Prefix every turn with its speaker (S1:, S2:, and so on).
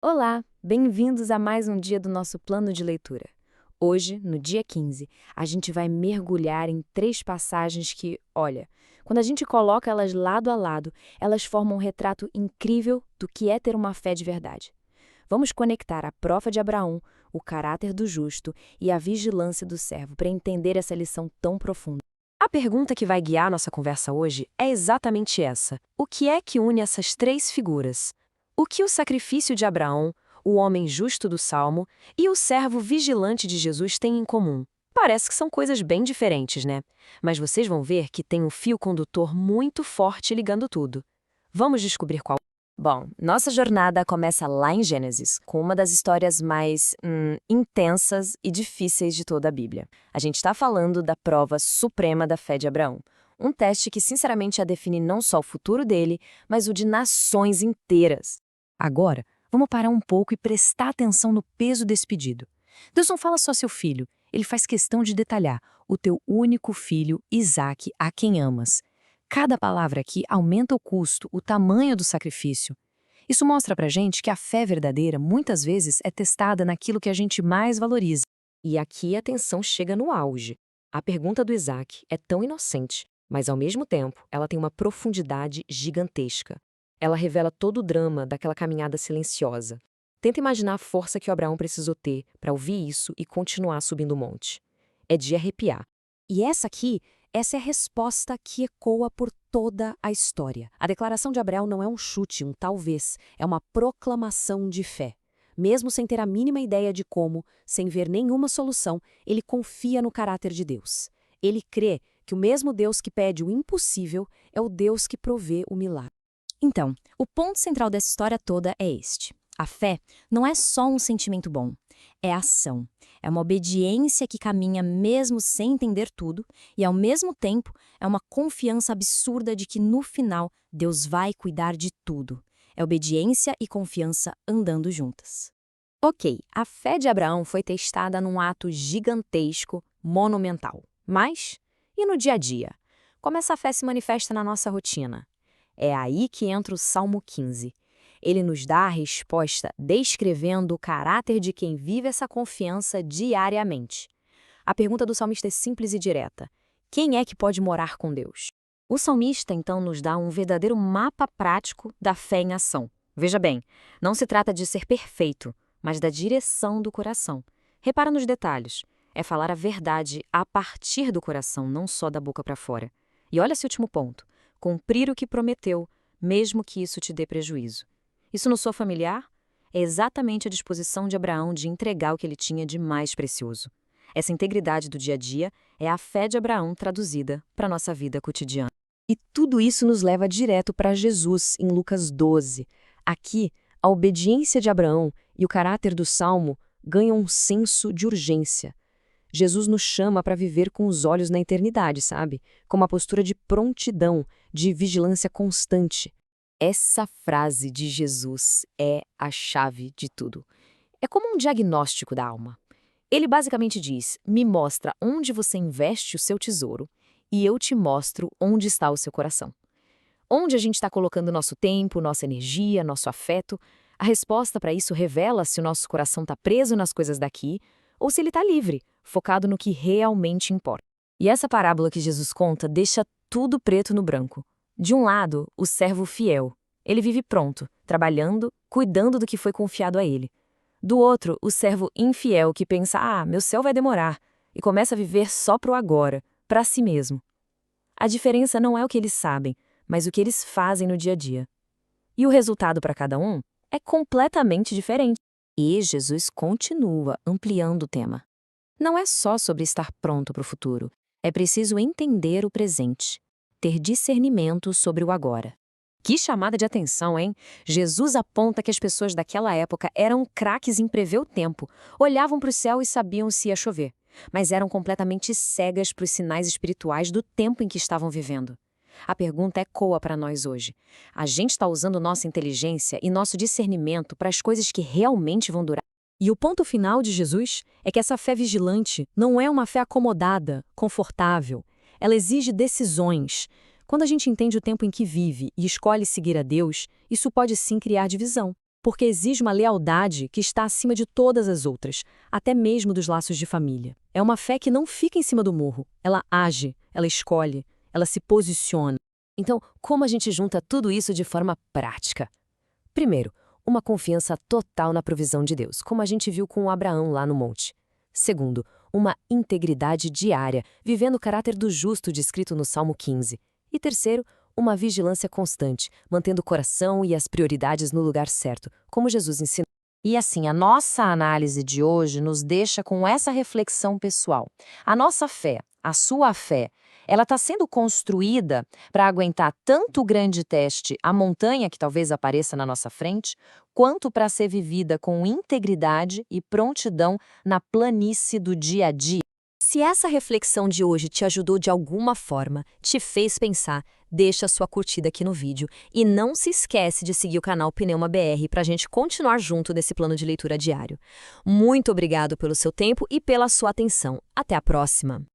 S1: Olá, bem-vindos a mais um dia do nosso plano de leitura. Hoje, no dia 15, a gente vai mergulhar em três passagens que, olha, quando a gente coloca elas lado a lado, elas formam um retrato incrível do que é ter uma fé de verdade. Vamos conectar a prova de Abraão, o caráter do justo e a vigilância do servo para entender essa lição tão profunda.
S2: A pergunta que vai guiar nossa conversa hoje é exatamente essa: o que é que une essas três figuras? O que o sacrifício de Abraão, o homem justo do Salmo e o servo vigilante de Jesus têm em comum? Parece que são coisas bem diferentes, né? Mas vocês vão ver que tem um fio condutor muito forte ligando tudo. Vamos descobrir qual.
S1: Bom, nossa jornada começa lá em Gênesis, com uma das histórias mais intensas e difíceis de toda a Bíblia. A gente está falando da prova suprema da fé de Abraão. Um teste que, sinceramente, a define não só o futuro dele, mas o de nações inteiras.
S2: Agora, vamos parar um pouco e prestar atenção no peso desse pedido. Deus não fala só seu filho, ele faz questão de detalhar o teu único filho, Isaque, a quem amas. Cada palavra aqui aumenta o custo, o tamanho do sacrifício. Isso mostra pra gente que a fé verdadeira muitas vezes é testada naquilo que a gente mais valoriza.
S1: E aqui a tensão chega no auge. A pergunta do Isaac é tão inocente, mas ao mesmo tempo ela tem uma profundidade gigantesca. Ela revela todo o drama daquela caminhada silenciosa. Tenta imaginar a força que o Abraão precisou ter para ouvir isso e continuar subindo o monte. É de arrepiar. E essa é a resposta que ecoa por toda a história. A declaração de Abraão não é um chute, um talvez, é uma proclamação de fé. Mesmo sem ter a mínima ideia de como, sem ver nenhuma solução, ele confia no caráter de Deus. Ele crê que o mesmo Deus que pede o impossível é o Deus que provê o milagre. Então, o ponto central dessa história toda é este. A fé não é só um sentimento bom, é ação. É uma obediência que caminha mesmo sem entender tudo e, ao mesmo tempo, é uma confiança absurda de que, no final, Deus vai cuidar de tudo. É obediência e confiança andando juntas. Ok, a fé de Abraão foi testada num ato gigantesco, monumental. Mas, e no dia a dia? Como essa fé se manifesta na nossa rotina? É aí que entra o Salmo 15. Ele nos dá a resposta descrevendo o caráter de quem vive essa confiança diariamente. A pergunta do salmista é simples e direta: quem é que pode morar com Deus? O salmista, então, nos dá um verdadeiro mapa prático da fé em ação. Veja bem, não se trata de ser perfeito, mas da direção do coração. Repara nos detalhes. É falar a verdade a partir do coração, não só da boca para fora. E olha esse último ponto: cumprir o que prometeu, mesmo que isso te dê prejuízo. Isso não soa familiar? É exatamente a disposição de Abraão de entregar o que ele tinha de mais precioso. Essa integridade do dia a dia é a fé de Abraão traduzida para a nossa vida cotidiana. E tudo isso nos leva direto para Jesus, em Lucas 12. Aqui, a obediência de Abraão e o caráter do Salmo ganham um senso de urgência. Jesus nos chama para viver com os olhos na eternidade, sabe? Com uma postura de prontidão, de vigilância constante. Essa frase de Jesus é a chave de tudo. É como um diagnóstico da alma. Ele basicamente diz: me mostra onde você investe o seu tesouro e eu te mostro onde está o seu coração. Onde a gente está colocando nosso tempo, nossa energia, nosso afeto, a resposta para isso revela se o nosso coração está preso nas coisas daqui ou se ele está livre, focado no que realmente importa. E essa parábola que Jesus conta deixa tudo preto no branco. De um lado, o servo fiel. Ele vive pronto, trabalhando, cuidando do que foi confiado a ele. Do outro, o servo infiel que pensa: meu céu vai demorar, e começa a viver só pro agora, para si mesmo. A diferença não é o que eles sabem, mas o que eles fazem no dia a dia. E o resultado para cada um é completamente diferente. E Jesus continua ampliando o tema. Não é só sobre estar pronto para o futuro, é preciso entender o presente, ter discernimento sobre o agora. Que chamada de atenção, hein? Jesus aponta que as pessoas daquela época eram craques em prever o tempo, olhavam para o céu e sabiam se ia chover, mas eram completamente cegas para os sinais espirituais do tempo em que estavam vivendo. A pergunta ecoa para nós hoje. A gente está usando nossa inteligência e nosso discernimento para as coisas que realmente vão durar? E o ponto final de Jesus é que essa fé vigilante não é uma fé acomodada, confortável. Ela exige decisões. Quando a gente entende o tempo em que vive e escolhe seguir a Deus, isso pode sim criar divisão.
S2: porque exige uma lealdade que está acima de todas as outras, até mesmo dos laços de família. É uma fé que não fica em cima do murro, ela age, ela escolhe, ela se posiciona.
S1: Então, como a gente junta tudo isso de forma prática? Primeiro, uma confiança total na provisão de Deus, como a gente viu com Abraão lá no monte. Segundo, uma integridade diária, vivendo o caráter do justo descrito no Salmo 15. E terceiro, uma vigilância constante, mantendo o coração e as prioridades no lugar certo, como Jesus ensinou.
S2: E assim, a nossa análise de hoje nos deixa com essa reflexão pessoal. A nossa fé, a sua fé, ela está sendo construída para aguentar tanto o grande teste, a montanha que talvez apareça na nossa frente, quanto para ser vivida com integridade e prontidão na planície do dia a dia. Se essa reflexão de hoje te ajudou de alguma forma, te fez pensar, deixa sua curtida aqui no vídeo e não se esquece de seguir o canal Pneuma BR para a gente continuar junto nesse plano de leitura diário. Muito obrigado pelo seu tempo e pela sua atenção. Até a próxima!